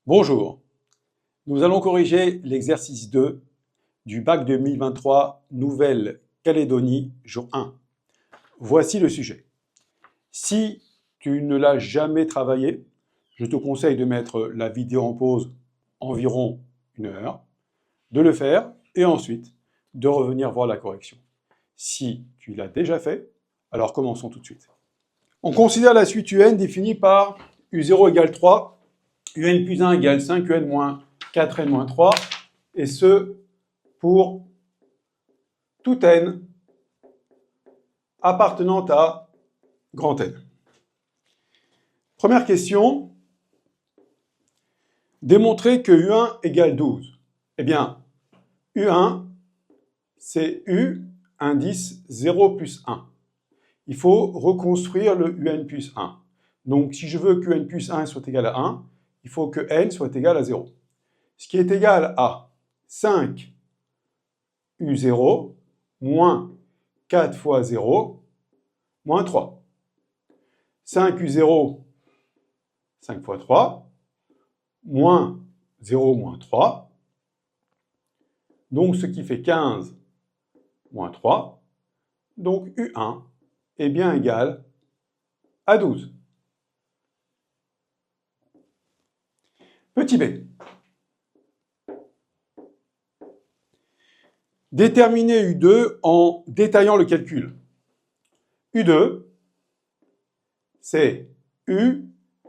Bonjour, nous allons corriger l'exercice 2 du bac 2023 Nouvelle-Calédonie, jour 1. Voici le sujet. Si tu ne l'as jamais travaillé, je te conseille de mettre la vidéo en pause environ 1 heure, de le faire et ensuite de revenir voir la correction. Si tu l'as déjà fait, alors commençons tout de suite. On considère la suite UN définie par U0 égale 3, UN plus 1 égale 5, UN moins 4, N moins 3, et ce, pour tout N appartenant à grand N. Première question, démontrer que U1 égale 12. Eh bien, U1, c'est U, indice 0 plus 1. Il faut reconstruire le UN plus 1. Donc, si je veux que UN plus 1 soit égal à 1, il faut que N soit égal à 0. Ce qui est égal à 5 U0 moins 4 fois 0 moins 3. 5 U0, 5 fois 3, moins 0 moins 3. Donc, ce qui fait 15 moins 3. Donc, U1 est bien égal à 12. Petit b. Déterminer U2 en détaillant le calcul. U2, c'est U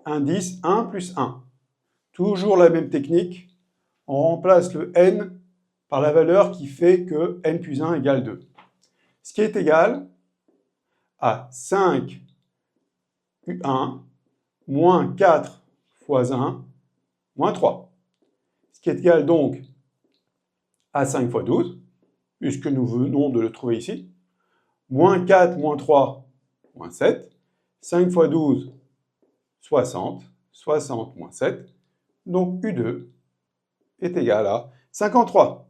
indice 1 plus 1. Toujours la même technique. On remplace le N par la valeur qui fait que N plus 1 égale 2. Ce qui est égal à 5 U1 moins 4 fois 1 moins 3. Ce qui est égal donc à 5 fois 12, puisque nous venons de le trouver ici. Moins 4 moins 3 moins 7. 5 fois 12, 60. 60 moins 7. Donc U2 est égal à 53.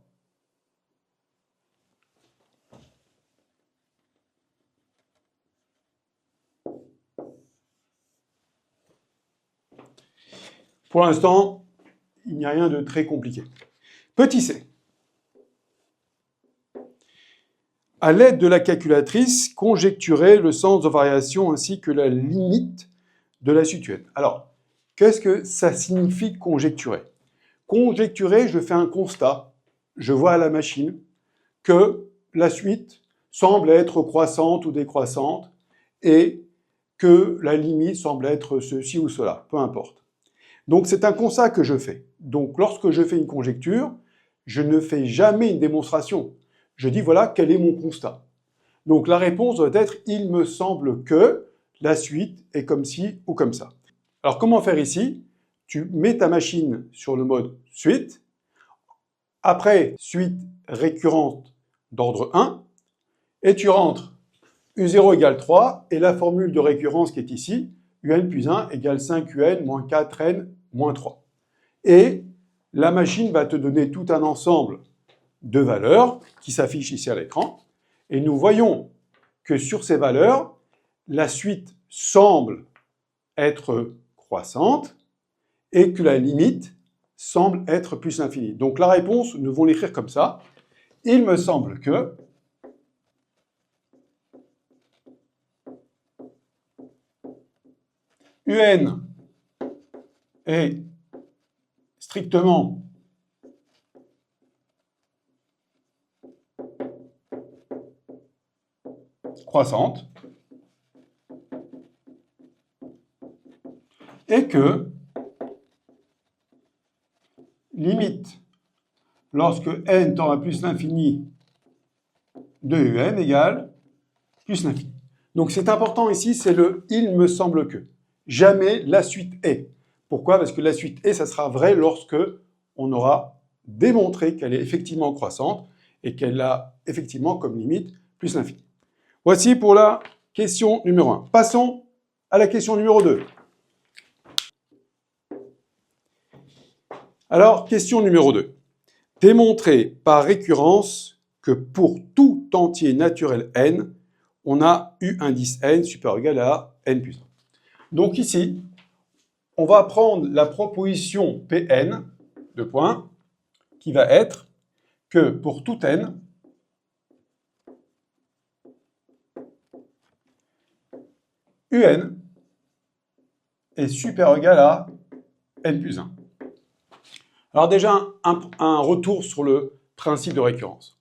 Pour l'instant, il n'y a rien de très compliqué. Petit c. À l'aide de la calculatrice, conjecturer le sens de variation ainsi que la limite de la suite UN. Alors, qu'est-ce que ça signifie conjecturer? Conjecturer, je fais un constat. Je vois à la machine que la suite semble être croissante ou décroissante et que la limite semble être ceci ou cela, peu importe. Donc, c'est un constat que je fais. Donc, lorsque je fais une conjecture, je ne fais jamais une démonstration. Je dis, voilà, quel est mon constat. Donc, la réponse doit être, il me semble que la suite est comme ci ou comme ça. Alors, comment faire ici? Tu mets ta machine sur le mode suite. Après, suite récurrente d'ordre 1. Et tu rentres U0 égale 3 et la formule de récurrence qui est ici, UN plus 1 égale 5UN moins 4N moins 3. Et la machine va te donner tout un ensemble de valeurs qui s'affichent ici à l'écran. Et nous voyons que sur ces valeurs, la suite semble être croissante et que la limite semble être plus l'infini. Donc la réponse, nous devons l'écrire comme ça. Il me semble que UN est strictement croissante et que limite lorsque n tend à plus l'infini de UN égale plus l'infini. Donc c'est important ici, c'est le « il me semble que ». Jamais la suite est. Pourquoi? Parce que la suite est, ça sera vrai lorsque on aura démontré qu'elle est effectivement croissante et qu'elle a effectivement comme limite plus l'infini. Voici pour la question numéro 1. Passons à la question numéro 2. Alors, question numéro 2. Démontrer par récurrence que pour tout entier naturel n, on a U indice n supérieur ou égal à n plus 1. Donc ici, on va prendre la proposition Pn, de points, qui va être que pour tout n, un est supérieur ou égal à n plus 1. Alors déjà, un retour sur le principe de récurrence.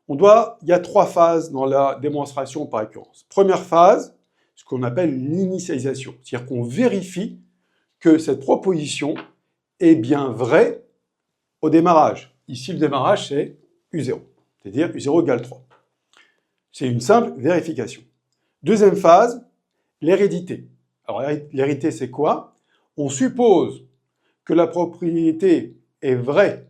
Il y a 3 phases dans la démonstration par récurrence. Première phase, ce qu'on appelle l'initialisation. C'est-à-dire qu'on vérifie que cette proposition est bien vraie au démarrage. Ici, le démarrage, c'est U0, c'est-à-dire U0 égale 3. C'est une simple vérification. Deuxième phase, l'hérédité. Alors, l'hérédité, c'est quoi? On suppose que la propriété est vraie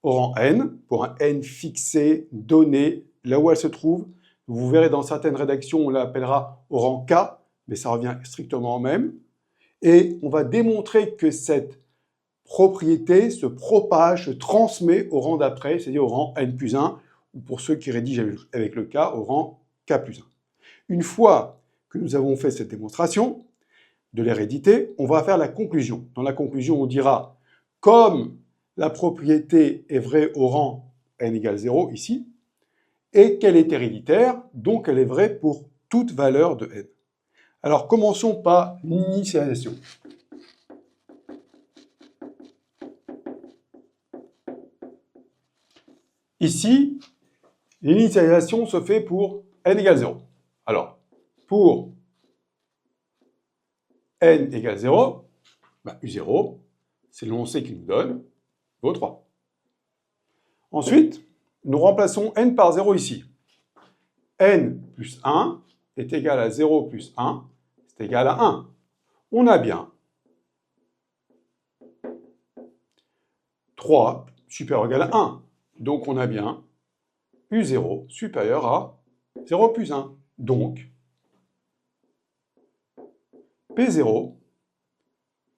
au rang n, pour un n fixé, donné, là où elle se trouve. Vous verrez dans certaines rédactions, on l'appellera au rang k, mais ça revient strictement au même. Et on va démontrer que cette propriété se propage, se transmet au rang d'après, c'est-à-dire au rang n plus 1, ou pour ceux qui rédigent avec le k, au rang k plus 1. Une fois que nous avons fait cette démonstration de l'hérédité, on va faire la conclusion. Dans la conclusion, on dira, comme la propriété est vraie au rang n égale 0, ici, et qu'elle est héréditaire, donc elle est vraie pour toute valeur de n. Alors, commençons par l'initialisation. Ici, l'initialisation se fait pour n égale 0. Alors, pour n égale 0, U0, c'est l'énoncé qui nous donne vaut 3. Ensuite, nous remplaçons n par 0 ici. n plus 1 est égal à 0 plus 1, c'est égal à 1. On a bien 3 supérieur ou égal à 1. Donc on a bien U0 supérieur à 0 plus 1. Donc, P0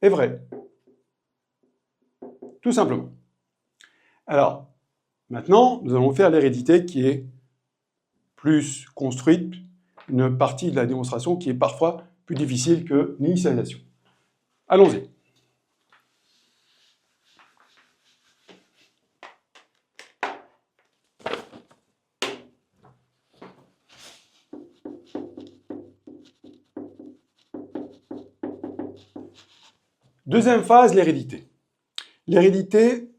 est vrai. Tout simplement. Alors, maintenant, nous allons faire l'hérédité qui est plus construite, une partie de la démonstration qui est parfois plus difficile que l'initialisation. Allons-y. Deuxième phase, l'hérédité. L'hérédité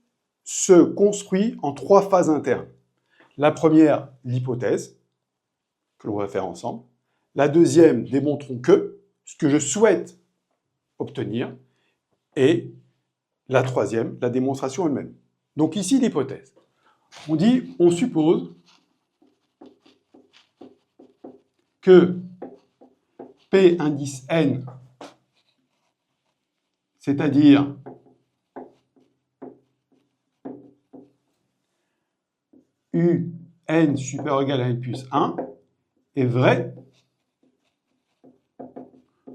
se construit en 3 phases internes. La première, l'hypothèse, que l'on va faire ensemble. La deuxième, démontrons que, ce que je souhaite obtenir. Et la troisième, la démonstration elle-même. Donc ici, l'hypothèse. On dit, on suppose que P indice n, c'est-à-dire UN supérieur ou égal à n plus 1, est vrai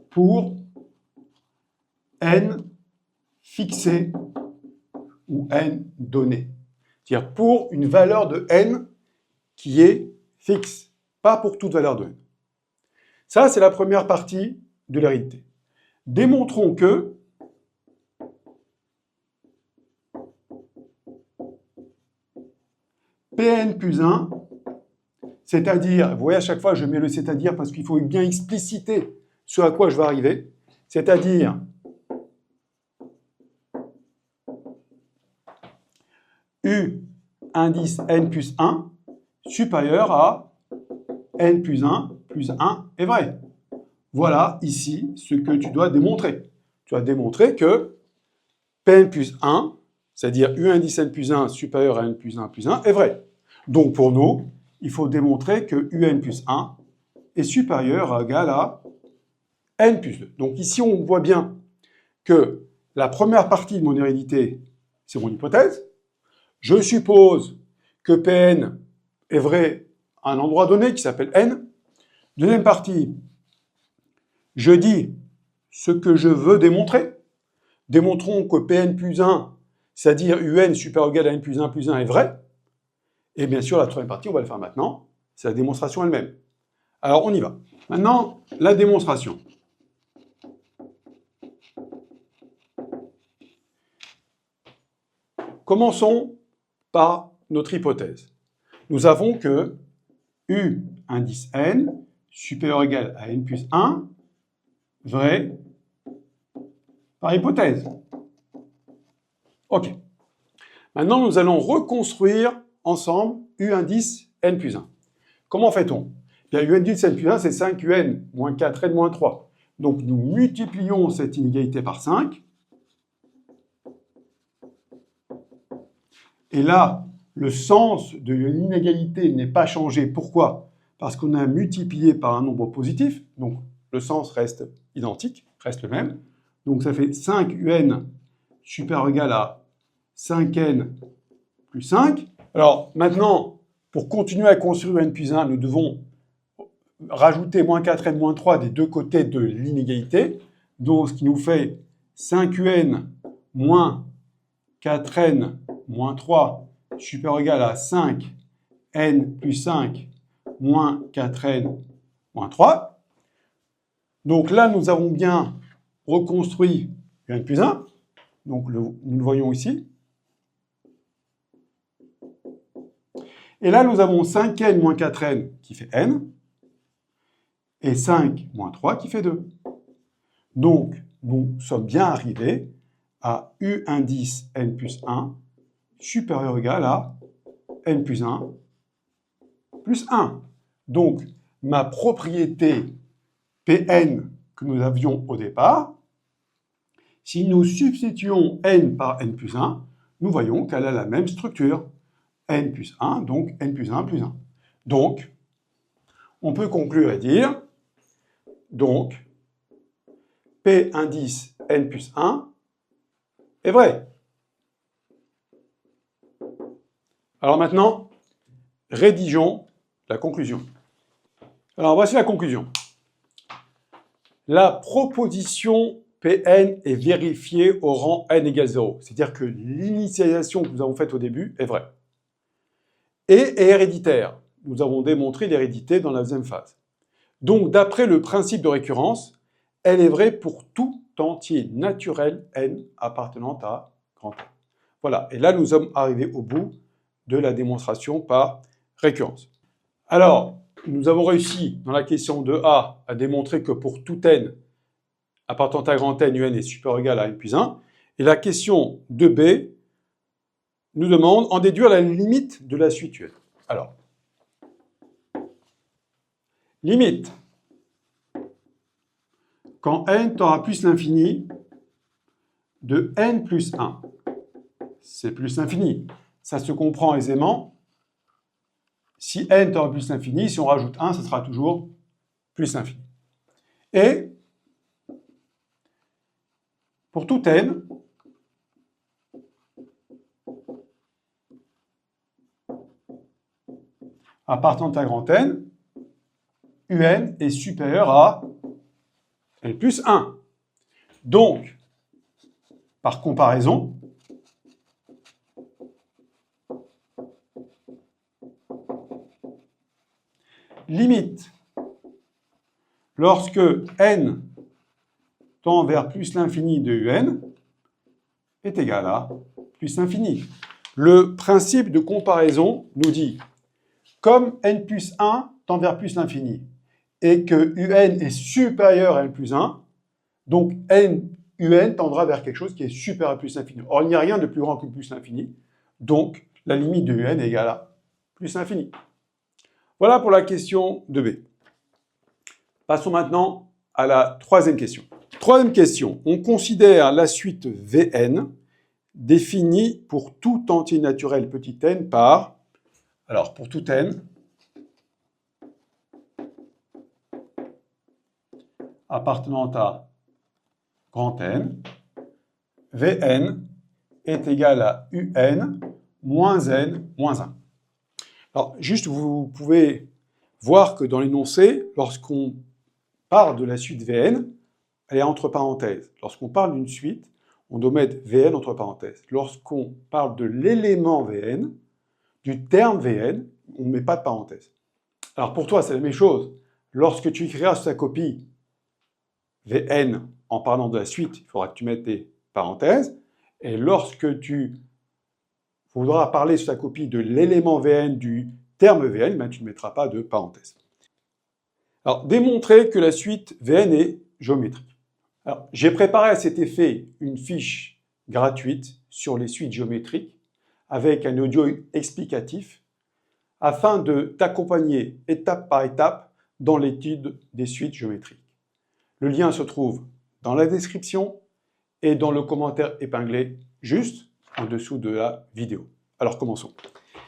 pour n fixé ou n donné. C'est-à-dire pour une valeur de n qui est fixe, pas pour toute valeur de n. Ça, c'est la première partie de l'hérédité. Démontrons que Pn plus 1, c'est-à-dire, vous voyez à chaque fois je mets le c'est-à-dire parce qu'il faut bien expliciter ce à quoi je vais arriver, c'est-à-dire U indice n plus 1 supérieur à n plus 1 est vrai. Voilà ici ce que tu dois démontrer. Tu dois démontrer que Pn plus 1, c'est-à-dire U indice n plus 1 supérieur à n plus 1 est vrai. Donc pour nous, il faut démontrer que Un plus 1 est supérieur ou égal à n plus 2. Donc ici, on voit bien que la première partie de mon hérédité, c'est mon hypothèse. Je suppose que Pn est vrai à un endroit donné qui s'appelle n. Deuxième partie, je dis ce que je veux démontrer. Démontrons que Pn plus 1, c'est-à-dire Un supérieur ou égal à n plus 1 est vrai. Et bien sûr, la troisième partie, on va le faire maintenant, c'est la démonstration elle-même. Alors, on y va. Maintenant, la démonstration. commençons par notre hypothèse. Nous avons que U indice n supérieur ou égal à n plus 1, vrai par hypothèse. OK. Maintenant, nous allons reconstruire ensemble U indice n plus 1. Comment fait-on? Bien, U indice n plus 1, c'est 5UN moins 4n moins 3. Donc, nous multiplions cette inégalité par 5. Et là, le sens de l'inégalité n'est pas changé. Pourquoi? Parce qu'on a multiplié par un nombre positif. Donc, le sens reste identique, reste le même. Donc, ça fait 5UN supérieur ou égal à 5n plus 5. Alors, maintenant, pour continuer à construire n plus 1, nous devons rajouter moins 4n moins 3 des deux côtés de l'inégalité. Donc, ce qui nous fait 5un moins 4n moins 3 supérieur ou égal à 5n plus 5 moins 4n moins 3. Donc là, nous avons bien reconstruit n plus 1. Donc, nous le voyons ici. Et là, nous avons 5n moins 4n qui fait n, et 5 moins 3 qui fait 2. Donc, nous sommes bien arrivés à U indice n plus 1 supérieur ou égal à n plus 1 plus 1. Donc, ma propriété Pn que nous avions au départ, si nous substituons n par n plus 1, nous voyons qu'elle a la même structure. N plus 1, donc n plus 1 plus 1. Donc, on peut conclure et dire, donc, P indice n plus 1 est vrai. Alors maintenant, rédigeons la conclusion. Alors voici la conclusion. La proposition Pn est vérifiée au rang n égale 0. C'est-à-dire que l'initialisation que nous avons faite au début est vraie. Et est héréditaire. Nous avons démontré l'hérédité dans la deuxième phase. Donc, d'après le principe de récurrence, elle est vraie pour tout entier naturel n appartenant à grand N. Voilà, et là, nous sommes arrivés au bout de la démonstration par récurrence. Alors, nous avons réussi, dans la question de A, à démontrer que pour tout n appartenant à grand N, un est supérieur ou égal à n plus 1. Et la question de B nous demande en déduire la limite de la suite UN. Alors, limite. Quand n tend à plus l'infini de n plus 1. C'est plus l'infini. Ça se comprend aisément. Si n tend à plus l'infini, si on rajoute 1, ce sera toujours plus l'infini. Et pour tout n, appartenant à grand N, UN est supérieur à n plus 1. Donc, par comparaison, limite, lorsque n tend vers plus l'infini de UN est égal à plus l'infini. Le principe de comparaison nous dit, comme n plus 1 tend vers plus l'infini, et que UN est supérieur à n plus 1, donc UN tendra vers quelque chose qui est supérieur à plus l'infini. Or, il n'y a rien de plus grand que plus l'infini, donc la limite de UN est égale à plus l'infini. Voilà pour la question de B. Passons maintenant à la troisième question. Troisième question, on considère la suite Vn définie pour tout entier naturel petit n par, alors pour tout n, appartenant à grand N, Vn est égal à Un moins n moins 1. Alors, juste, vous pouvez voir que dans l'énoncé, lorsqu'on parle de la suite Vn, elle est entre parenthèses. Lorsqu'on parle d'une suite, on doit mettre Vn entre parenthèses. Lorsqu'on parle de l'élément Vn, du terme Vn, on ne met pas de parenthèse. Alors pour toi, c'est la même chose. Lorsque tu écriras sur ta copie Vn en parlant de la suite, il faudra que tu mettes des parenthèses. Et lorsque tu faudra parler sur ta copie de l'élément Vn du terme Vn, mais tu ne mettras pas de parenthèse. Alors, démontrer que la suite Vn est géométrique. Alors, j'ai préparé à cet effet une fiche gratuite sur les suites géométriques avec un audio explicatif afin de t'accompagner étape par étape dans l'étude des suites géométriques. Le lien se trouve dans la description et dans le commentaire épinglé juste en dessous de la vidéo. Alors commençons.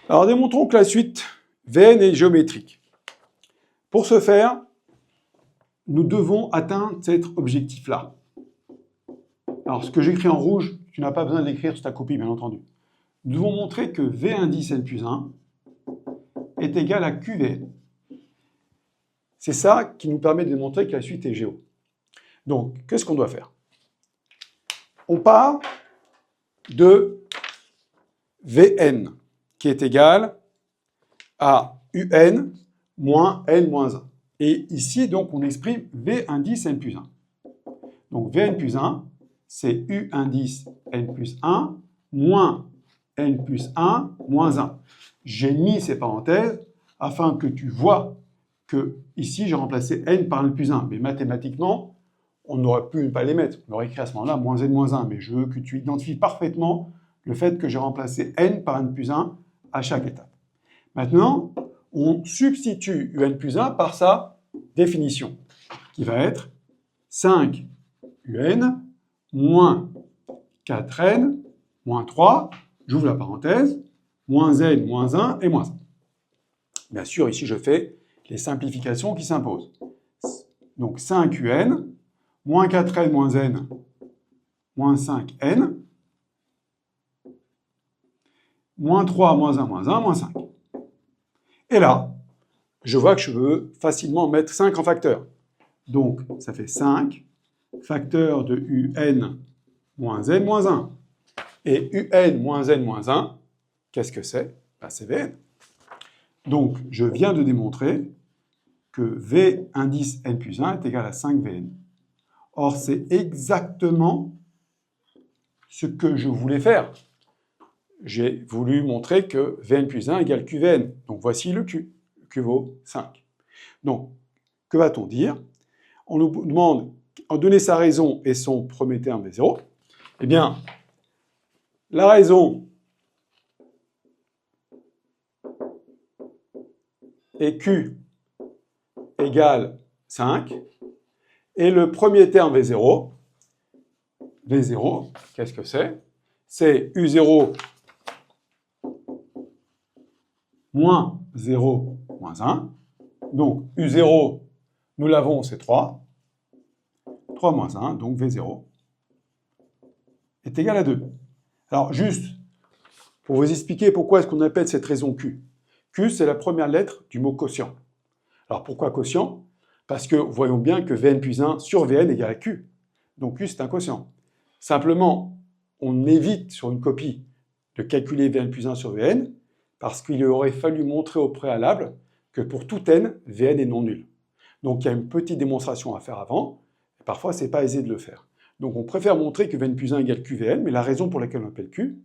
Alors démontrons que la suite Vn est géométrique. Pour ce faire, nous devons atteindre cet objectif-là. Alors ce que j'écris en rouge, tu n'as pas besoin de l'écrire sur ta copie, bien entendu. Nous devons montrer que V indice n plus 1 est égal à QVn. C'est ça qui nous permet de démontrer que la suite est géo. Donc, qu'est-ce qu'on doit faire? On part de Vn, qui est égal à Un moins n moins 1. Et ici, donc, on exprime V indice n plus 1. Donc, Vn plus 1, c'est U indice n plus 1 moins n plus 1 moins 1. J'ai mis ces parenthèses afin que tu vois que ici, j'ai remplacé n par n plus 1. Mais mathématiquement, on aurait pu ne pas les mettre. On aurait écrit à ce moment-là moins n moins 1. Mais je veux que tu identifies parfaitement le fait que j'ai remplacé n par n plus 1 à chaque étape. Maintenant, on substitue un plus 1 par sa définition, qui va être 5 un moins 4n moins 3, j'ouvre la parenthèse, moins n moins 1 et moins 1. Bien sûr, ici, je fais les simplifications qui s'imposent. Donc 5 un moins 4n moins n moins 5n moins 3 moins 1 moins 1 moins 5. Et là, je vois que je veux facilement mettre 5 en facteur. Donc, ça fait 5 facteur de un moins n moins 1. Et un moins n moins 1, qu'est-ce que c'est? Ben, c'est Vn. Donc, je viens de démontrer que V indice n plus 1 est égal à 5 Vn. Or, c'est exactement ce que je voulais faire. J'ai voulu montrer que Vn plus 1 égale Qvn. Donc, voici le Q. Le Q vaut 5. Donc, que va-t-on dire? On nous demande, en donner sa raison et son premier terme V0. Eh bien, la raison est Q égale 5. Et le premier terme V0, qu'est-ce que c'est? C'est U0 moins 0 moins 1. Donc U0, nous l'avons, c'est 3. 3 moins 1, donc V0 est égal à 2. Alors juste, pour vous expliquer pourquoi est-ce qu'on appelle cette raison Q. Q, c'est la première lettre du mot quotient. Alors pourquoi quotient? Parce que voyons bien que Vn plus 1 sur Vn égale à Q. Donc Q, c'est un quotient. Simplement, on évite sur une copie de calculer Vn plus 1 sur Vn parce qu'il aurait fallu montrer au préalable que pour tout n, Vn est non nul. Donc il y a une petite démonstration à faire avant, et parfois c'est pas aisé de le faire. Donc on préfère montrer que Vn plus 1 égale QVn, mais la raison pour laquelle on appelle Q,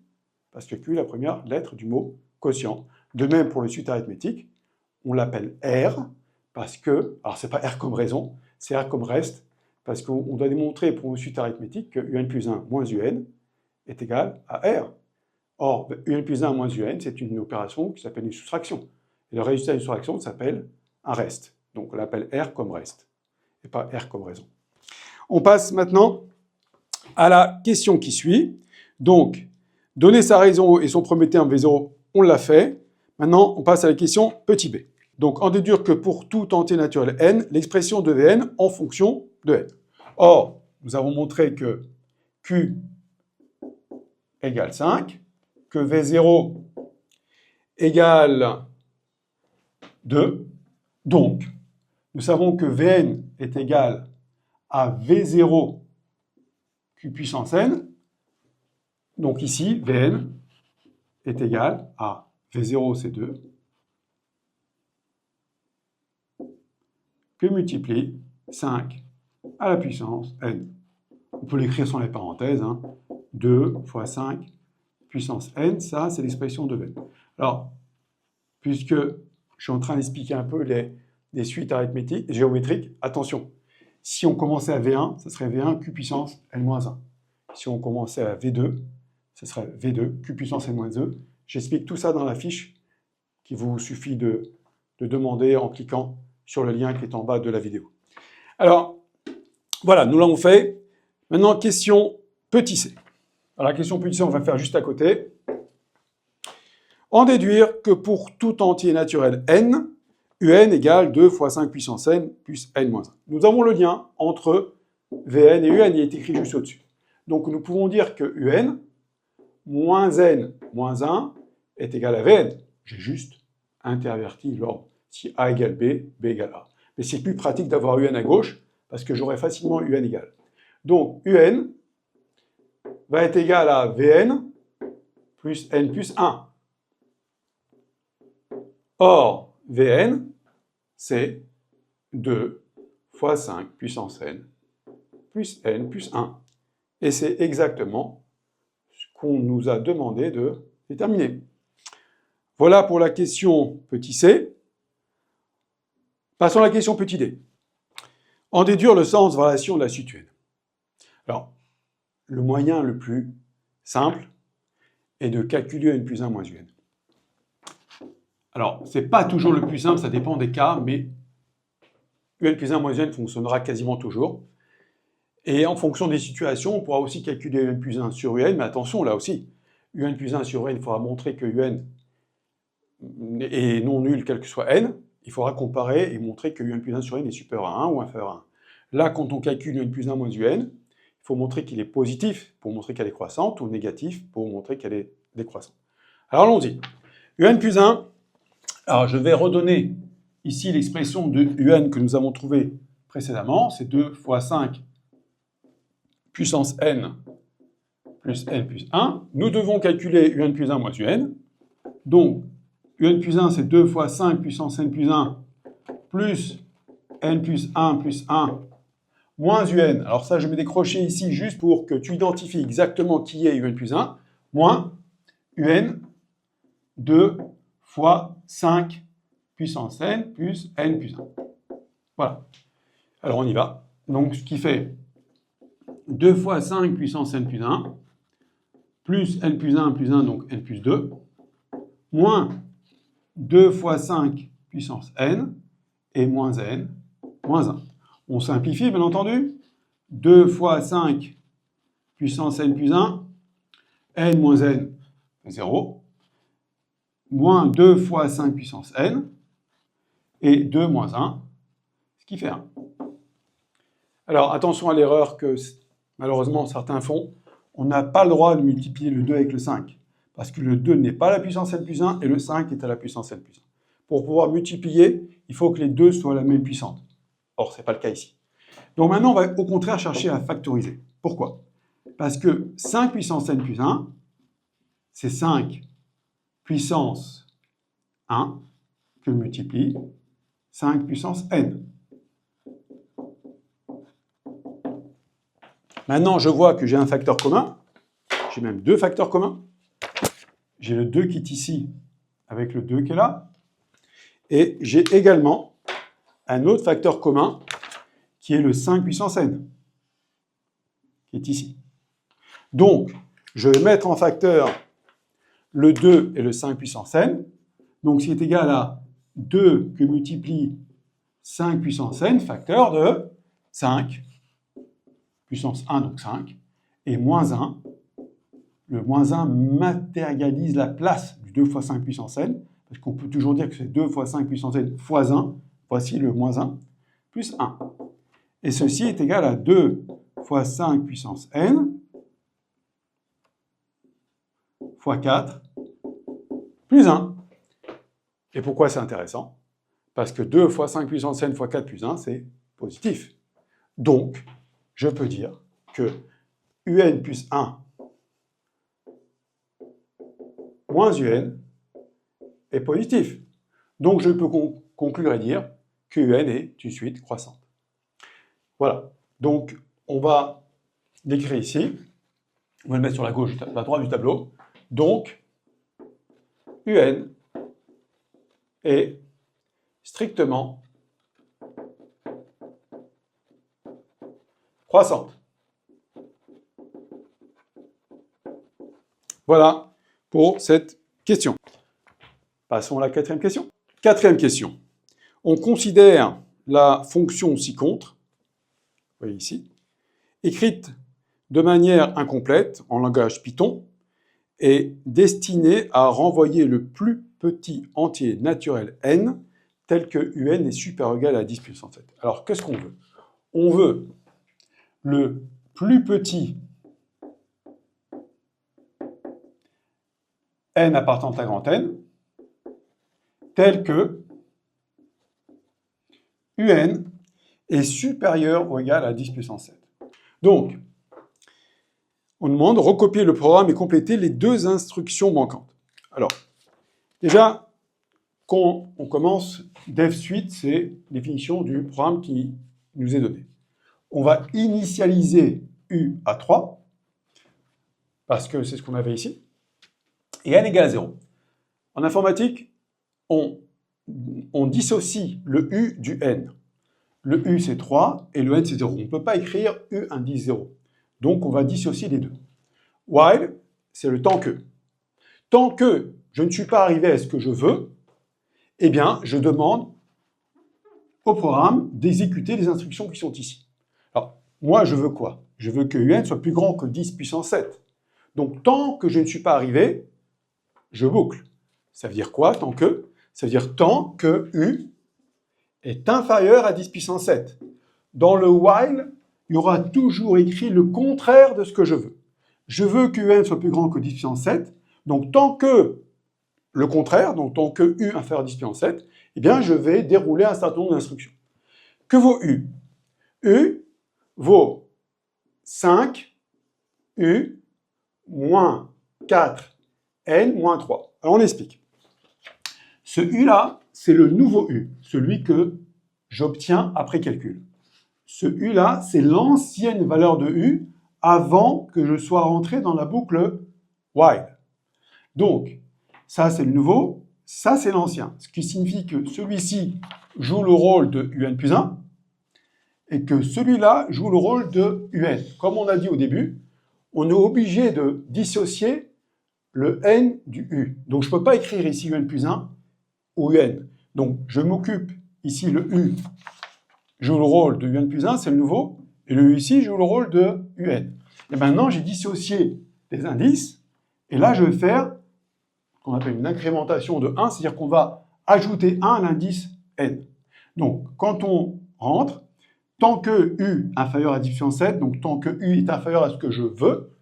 parce que Q est la première lettre du mot quotient. De même pour le suite arithmétique, on l'appelle R, parce que, alors c'est pas R comme raison, c'est R comme reste, parce qu'on doit démontrer pour une suite arithmétique que un plus 1 moins un est égal à R. Or, un plus 1 moins un, c'est une opération qui s'appelle une soustraction. Et le résultat d'une soustraction s'appelle un reste. Donc on l'appelle R comme reste, et pas R comme raison. On passe maintenant à la question qui suit. Donc, donner sa raison et son premier terme V0, on l'a fait. Maintenant, on passe à la question petit b. Donc, en déduire que pour tout entier naturel n, l'expression de Vn en fonction de n. Or, nous avons montré que Q égale 5, que V0 égale 2. Donc, nous savons que Vn est égal à V0 Q puissance n. Donc ici, Vn est égal à V0, c'est 2, que multiplie 5 à la puissance n. On peut l'écrire sans les parenthèses. 2 fois 5 puissance n, ça, c'est l'expression de n. Alors, puisque je suis en train d'expliquer un peu les suites arithmétiques, géométriques, attention, si on commençait à V1, ce serait V1 Q puissance N-1. Si on commençait à V2, ce serait V2 Q puissance N-2. J'explique tout ça dans la fiche qu'il vous suffit de demander en cliquant sur le lien qui est en bas de la vidéo. Alors, voilà, nous l'avons fait. Maintenant, question petit c. Alors, la question petit c, on va faire juste à côté. En déduire que pour tout entier naturel n, un égale 2 fois 5 puissance n plus n-1. Nous avons le lien entre Vn et un, il est écrit juste au-dessus. Donc nous pouvons dire que un moins n moins 1 est égal à Vn. J'ai juste interverti l'ordre. Si a égale b, b égale a. Mais c'est plus pratique d'avoir un à gauche, parce que j'aurai facilement un égal. Donc un va être égal à Vn plus n plus 1. Or, Vn, c'est 2 fois 5 puissance n plus 1. Et c'est exactement ce qu'on nous a demandé de déterminer. Voilà pour la question petit c. Passons à la question petit d. En déduire le sens de relation de la suite un. Alors, le moyen le plus simple est de calculer n plus 1 moins un. Alors, ce n'est pas toujours le plus simple, ça dépend des cas, mais un plus 1 moins un fonctionnera quasiment toujours. Et en fonction des situations, on pourra aussi calculer un plus 1 sur un, mais attention, là aussi, un plus 1 sur un, il faudra montrer que un est non nul, quel que soit n. Il faudra comparer et montrer que un plus 1 sur n est supérieur à 1 ou inférieur à 1. Là, quand on calcule un plus 1 moins un, il faut montrer qu'il est positif pour montrer qu'elle est croissante, ou négatif pour montrer qu'elle est décroissante. Alors allons-y. un plus 1, alors je vais redonner ici l'expression de un que nous avons trouvée précédemment, c'est 2 fois 5 puissance n plus n plus 1. Nous devons calculer un plus 1 moins un. Donc, un plus 1, c'est 2 fois 5 puissance n plus 1 plus n plus 1 moins un. Alors ça, je mets des crochets ici juste pour que tu identifies exactement qui est un plus 1, moins un 2 fois 5 puissance n plus 1. Voilà. Alors on y va. Donc ce qui fait 2 fois 5 puissance n plus 1, plus n plus 1, donc n plus 2, moins 2 fois 5 puissance n, et moins n, moins 1. On simplifie, bien entendu. 2 fois 5 puissance n plus 1, n moins n, 0, moins 2 fois 5 puissance n, et 2 moins 1, ce qui fait 1. Alors, attention à l'erreur que, malheureusement, certains font. On n'a pas le droit de multiplier le 2 avec le 5, parce que le 2 n'est pas à la puissance n plus 1, et le 5 est à la puissance n plus 1. Pour pouvoir multiplier, il faut que les deux soient à la même puissance. Or, ce n'est pas le cas ici. Donc maintenant, on va au contraire chercher à factoriser. Pourquoi? Parce que 5 puissance n plus 1, c'est 5 puissance 1 que multiplie 5 puissance n. Maintenant, je vois que j'ai un facteur commun. J'ai même deux facteurs communs. J'ai le 2 qui est ici avec le 2 qui est là. Et j'ai également un autre facteur commun qui est le 5 puissance n, qui est ici. Donc, je vais mettre en facteur le 2 et le 5 puissance n. Donc, ce qui est égal à 2 que multiplie 5 puissance n, facteur de 5 puissance 1, donc 5, et moins 1. Le moins 1 matérialise la place du 2 fois 5 puissance n, parce qu'on peut toujours dire que c'est 2 fois 5 puissance n fois 1, voici le moins 1, plus 1. Et ceci est égal à 2 fois 5 puissance n fois 4 plus 1. Et pourquoi c'est intéressant? Parce que 2 fois 5 puissance n fois 4 plus 1, c'est positif. Donc, je peux dire que un plus 1 moins un est positif. Donc, je peux conclure et dire que un est une suite croissante. Voilà. Donc, on va l'écrire ici. On va le mettre sur la gauche, la droite du tableau. Donc, UN est strictement croissante. Voilà pour cette question. Passons à la quatrième question. Quatrième question. On considère la fonction ci-contre, vous voyez ici, écrite de manière incomplète en langage Python et destinée à renvoyer le plus petit entier naturel n tel que un est supérieur ou égal à 10 puissance 7. Alors, qu'est-ce qu'on veut? On veut le plus petit n appartenant à grand N tel que un est supérieur ou égal à 10 puissance 7. Donc, on demande de recopier le programme et compléter les deux instructions manquantes. Alors, déjà, quand on commence, dev suite, c'est définition du programme qui nous est donné. On va initialiser u à 3, parce que c'est ce qu'on avait ici, et n égale à 0. En informatique, on dissocie le u du n. Le u, c'est 3, et le n, c'est 0. On ne peut pas écrire u indice 0. Donc, on va dissocier les deux. While, c'est le tant que. Tant que je ne suis pas arrivé à ce que je veux, eh bien, je demande au programme d'exécuter les instructions qui sont ici. Alors, moi, je veux quoi? Je veux que un soit plus grand que 10 puissance 7. Donc, tant que je ne suis pas arrivé, je boucle. Ça veut dire quoi, tant que? Ça veut dire tant que u est inférieur à 10 puissance 7. Dans le while, il y aura toujours écrit le contraire de ce que je veux. Je veux que un soit plus grand que 10 puissance 7, donc tant que le contraire, donc tant que u inférieur à 10 puissance 7, eh bien je vais dérouler un certain nombre d'instructions. Que vaut u? U vaut 5 u moins 4 n moins 3. Alors on explique. Ce u-là, c'est le nouveau u, celui que j'obtiens après calcul. Ce u-là, c'est l'ancienne valeur de u avant que je sois rentré dans la boucle while. Donc, ça c'est le nouveau, ça c'est l'ancien. Ce qui signifie que celui-ci joue le rôle de un plus 1 et que celui-là joue le rôle de un. Comme on a dit au début, on est obligé de dissocier le n du u. Donc je ne peux pas écrire ici un plus 1 ou un. Donc je m'occupe ici, le u joue le rôle de un plus 1, c'est le nouveau, et le u ici joue le rôle de un. Et maintenant j'ai dissocié les indices, et là je vais faire ce qu'on appelle une incrémentation de 1, c'est-à-dire qu'on va ajouter 1 à l'indice n. Donc quand on rentre, tant que u inférieur à 10 puissance 7, donc tant que u est inférieur à ce que je veux,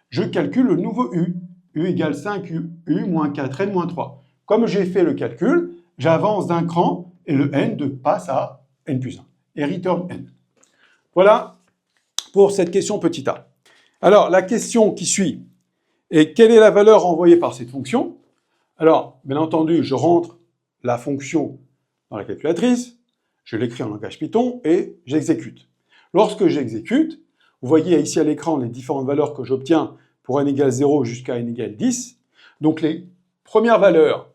je calcule le nouveau u. U égale 5u moins 4n moins 3. Comme j'ai fait le calcul, j'avance d'un cran et le n passe à n plus 1 et return n. Voilà pour cette question petit a. Alors, la question qui suit est quelle est la valeur envoyée par cette fonction? Alors, bien entendu, je rentre la fonction dans la calculatrice, je l'écris en langage Python et j'exécute. Lorsque j'exécute, vous voyez ici à l'écran les différentes valeurs que j'obtiens pour n égale 0 jusqu'à n égale 10. Donc les premières valeurs,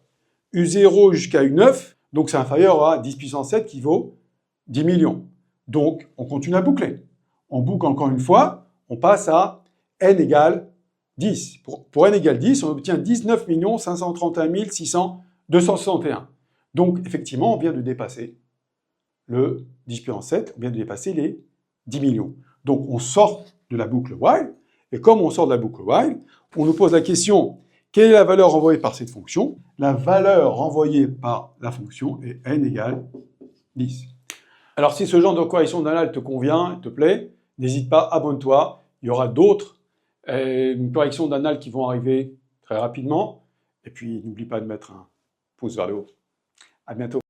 u0 jusqu'à u9, donc c'est inférieur à 10 puissance 7 qui vaut 10 millions. Donc on continue à boucler. On boucle encore une fois, on passe à n égale 10. Pour n égale 10, on obtient 19 531 261. Donc effectivement, on vient de dépasser le 10 puissance 7, on vient de dépasser les 10 millions. Donc on sort de la boucle while, et comme on sort de la boucle while, on nous pose la question, quelle est la valeur renvoyée par cette fonction? La valeur renvoyée par la fonction est n égale 10. Alors si ce genre de correction d'anal te convient, te plaît, n'hésite pas, abonne-toi. Il y aura d'autres corrections d'anal qui vont arriver très rapidement. Et puis n'oublie pas de mettre un pouce vers le haut. À bientôt.